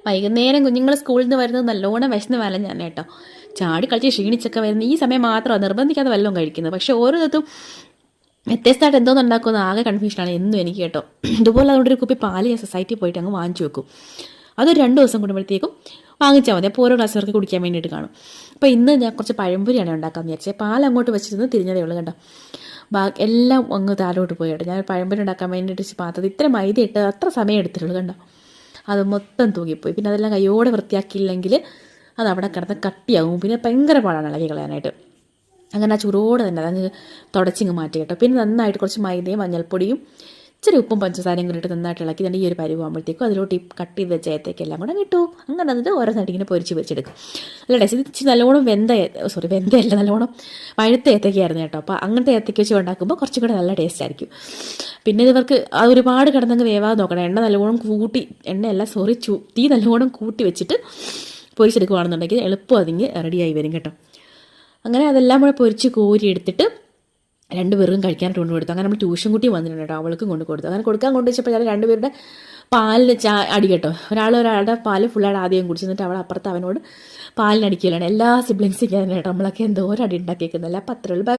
വൈകുന്നേരം കുഞ്ഞുങ്ങൾ സ്കൂളിൽ നിന്ന് വരുന്നത് നല്ലോണം വിശന്ന് വലഞ്ഞാണ് കേട്ടോ. ചാടി കളിച്ച് ക്ഷീണിച്ചൊക്കെ വരുന്ന ഈ സമയം മാത്രമാണ് നിർബന്ധിക്കാതെ വല്ലതും കഴിക്കുന്നത്. പക്ഷേ ഓരോ ഇതും വ്യത്യസ്തമായിട്ട് എന്തോന്ന് ഉണ്ടാക്കുമെന്ന് ആകെ കൺഫ്യൂഷനാണ് എന്നും എനിക്ക് കേട്ടോ. ഇതുപോലെ അതുകൊണ്ട് ഒരു കുപ്പി പാല് ഞാൻ സൊസൈറ്റി പോയിട്ട് അങ്ങ് വാങ്ങിച്ചു വെക്കും. അതൊരു 2 ദിവസം കൂടുമ്പോഴത്തേക്കും വാങ്ങിച്ചാൽ മതി. അപ്പോൾ ഓരോ ഗ്ലാസ് പേർക്ക് കുടിക്കാൻ വേണ്ടിയിട്ട് കാണും. അപ്പോൾ ഇന്ന് ഞാൻ കുറച്ച് പഴംപൊരിയാണ് ഉണ്ടാക്കാമെന്ന് വിചാരിച്ചത്. പാൽ അങ്ങോട്ട് വെച്ചിരുന്ന് തിരിഞ്ഞതേ ഉള്ളൂ കേട്ടോ. എല്ലാം അങ്ങ് താഴോട്ട് പോയി കേട്ടോ. ഞാൻ പഴംപൊരി ഉണ്ടാക്കാൻ വേണ്ടിയിട്ട് പാത്രത്തിൽ ഇത്ര മൈദ ഇട്ട് അത്ര സമയം എടുത്തിട്ടുള്ളൂ കണ്ടോ. അത് മൊത്തം തൂങ്ങിപ്പോയി. പിന്നെ അതെല്ലാം കൈയോടെ വൃത്തിയാക്കിയില്ലെങ്കിൽ അത് അവിടെ കിടന്ന് കട്ടിയാവും. പിന്നെ ഭയങ്കര പാടാണ് ഇളകി കളയാനായിട്ട്. അങ്ങനെ ആ ചൂടോടെ തന്നെ അതങ്ങ് തുടച്ചിങ്ങ് മാറ്റി കേട്ടോ. പിന്നെ നന്നായിട്ട് കുറച്ച് മൈദയും മഞ്ഞൾപ്പൊടിയും ഇച്ചിരി ഉപ്പും പഞ്ചസാരയും കൂടി ഇട്ട് നന്നായിട്ട് ഇളക്കി തന്നെ ഈ ഒരു പരുവാകുമ്പോഴത്തേക്കും അതിലോട്ട് ഈ കട്ട് ചെയ്ത് വെച്ച ഏത്തയ്ക്കെല്ലാം കൂടെ കിട്ടും. അങ്ങനെ അതിട്ട് ഓരോന്നായിട്ട് ഇങ്ങനെ പൊരിച്ച് വെച്ചെടുക്കും. അല്ല ടേസ്റ്റ് ഇത് ഇച്ചിരി നല്ലോണം വെന്തയല്ല, നല്ലോണം പഴുത്ത ഏത്തയ്ക്കായിരുന്നു കേട്ടോ. അപ്പോൾ അങ്ങനത്തെ ഏത്തയ്ക്ക വെച്ച് ഉണ്ടാക്കുമ്പോൾ കുറച്ചും കൂടെ നല്ല ടേസ്റ്റ് ആയിരിക്കും. പിന്നെ ഇവർക്ക് അത് ഒരുപാട് കിടന്നങ്ങ് വേവാതെ നോക്കണം. തീ നല്ലോണം കൂട്ടി വെച്ചിട്ട് പൊരിച്ചെടുക്കുകയാണെന്നുണ്ടെങ്കിൽ എളുപ്പം അതിങ്ങ് റെഡിയായി വരും കേട്ടോ. അങ്ങനെ അതെല്ലാം കൂടെ പൊരിച്ച് കോരി എടുത്തിട്ട് 2 പേർക്കും കഴിക്കാനായിട്ട് കൊണ്ട് കൊടുത്തു. അങ്ങനെ നമ്മൾ ട്യൂഷൻ കുട്ടി വന്നിട്ടുണ്ട് കേട്ടോ, അവൾക്കും കൊണ്ട് കൊടുത്തു. അങ്ങനെ കൊടുക്കാൻ കൊണ്ടുവച്ചപ്പോൾ ഞാൻ 2 പേരുടെ പാലിന് അടി കേട്ടോ. ഒരാളുടെ പാല് ഫുള്ളായിട്ട് ആദ്യം കുടിച്ചു. എന്നിട്ട് അവൾ അപ്പുറത്ത് അവനോട് പാലിനടിക്കലാണ്. എല്ലാ സിബ്ലിങ്സിക്കും കേട്ടോ നമ്മളൊക്കെ എന്തോരം അടി ഉണ്ടാക്കിയേക്കുന്നില്ല. അപ്പോൾ അത്രയുള്ളൂ.